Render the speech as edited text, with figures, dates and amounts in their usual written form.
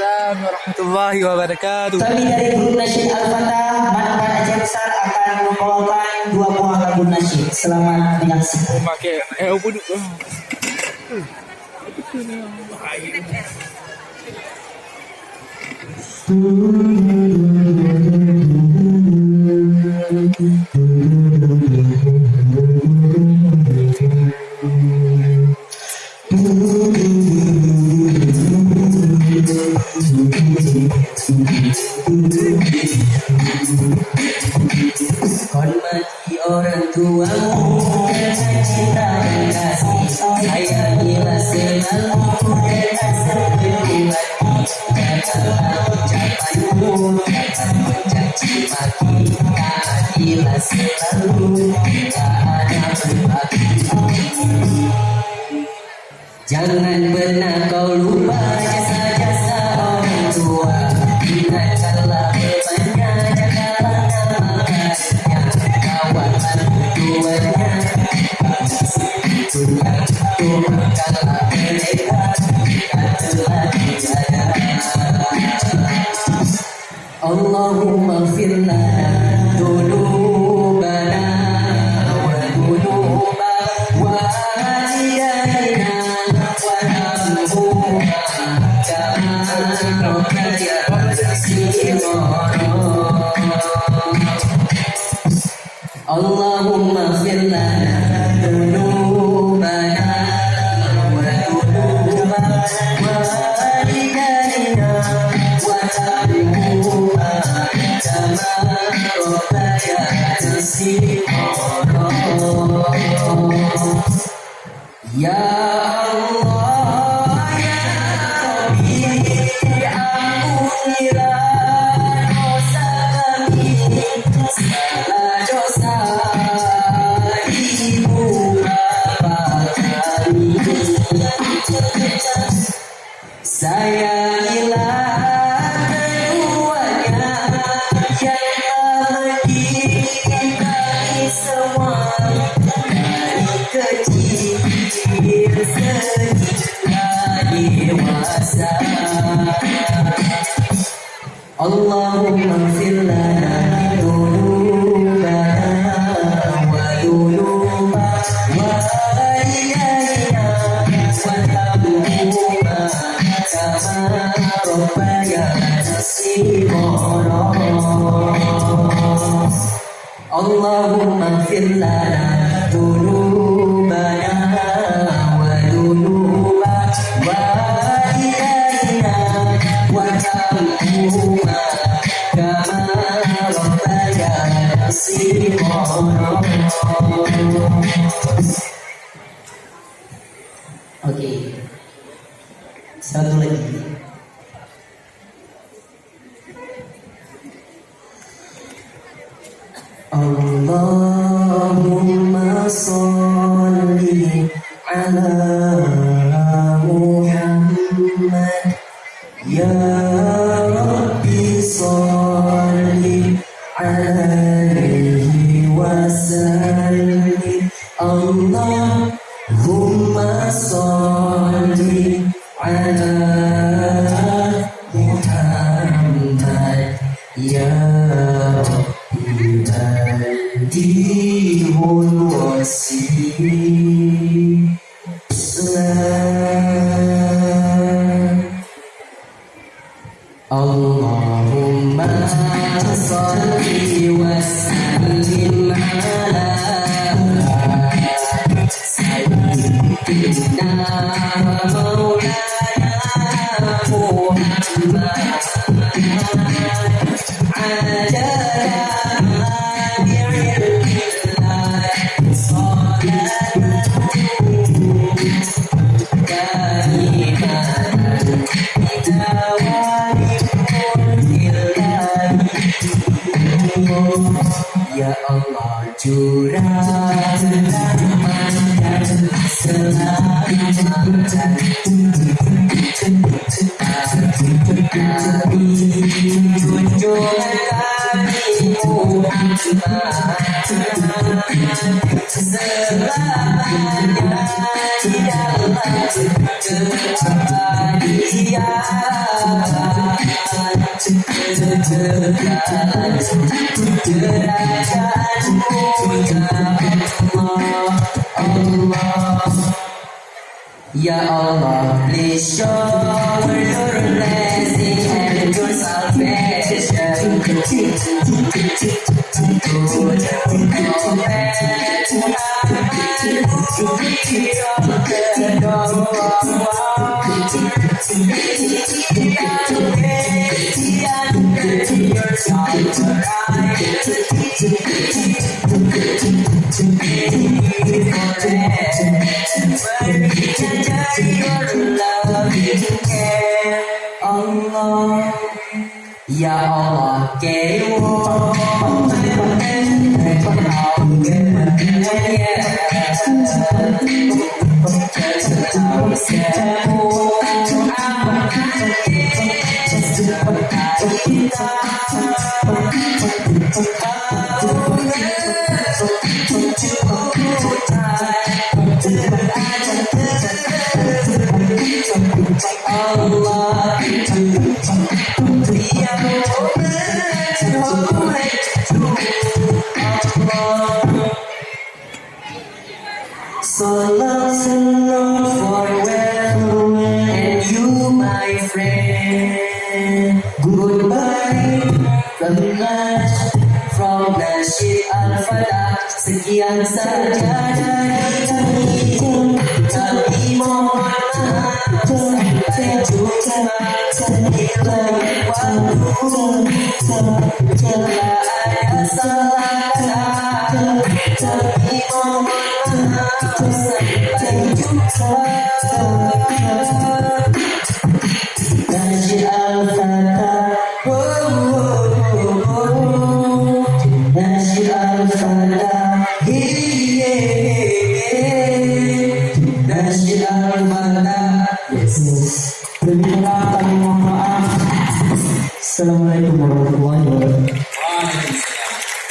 Waalaikumsalam warahmatullahi wabarakatuh. Kami dari grup Nasyid Al-Fatah Manfaat Aceh Besar akan membawakan 2 buah lagu nasyid. Selamat menyaksikan. Pakai pun. Hormati orang tuamu dengan cinta dan kasih. Sayangilah selalu dengan sepenuh hati. Janganlah ucapanmu akan mencaci maki. Taatilah selalu, tak ada berbagi. Jangan pernah kau lupa jasa-jasa orang tua. Ingatkanlah bebannya, jagalah nama karirnya. Rawatlah tujuannya, doakanlah mereka jika telah tiada. Allahumma ighfir lana dzunubana wa dzunuba walidayna wa arhamhuma kama rabbayana shighara. Allahumma ighfir lana dzunubana wa dzunuba walidayna wa arhamhuma kama rabbayana shighara. Ya Allah, ya Rabbi, ampunilah dosa kami, segala dosa ibu bapa kami. Sayangilah keduanya yang telah mendidik semua dari kecil sehingga dewasa. Allahumma ighfir lana dzunubana wa dzunuba walidayna wa arhamhuma kama rabbayana shighara. Allahumma ighfir lana dzunubana wa dzunuba walidayna wa arhamhuma kama rabbayana shighara. Oke, satu lagi. Allahumma sholli ala Muhammad. Ya Rabbi sholli alaihi wasallim. Allahumma sholli ala Muhammad. Ya Rabbi hadihul wasi. Allahumma sholli wa sallim ala sayyidina maulana Muhammad ajala bi'illah salatu karimatan ya Allah, curahkan rahmat dan keselamatan kami, junjungan kami Muhammad selamanya di dalam kebaikan. Ya Allah, please show your blessing and your salvation to the Allah, Ya Allah,给我美好的夜，这好羡慕啊！So long forever, and you, my friend. Goodbye from Nasheed Al-Falah. Sekian saja dari Nabi Muhammad. Sampai jumpa di lain waktu. Jika ada salah kata Nabi Muhammad. Sampai jumpa. Nasheed Al-Falah. Nasheed Al-Falah. Nasheed Al-Falah. Lebih kurang kami mohon maaf. Assalamualaikum warahmatullahi wabarakatuh.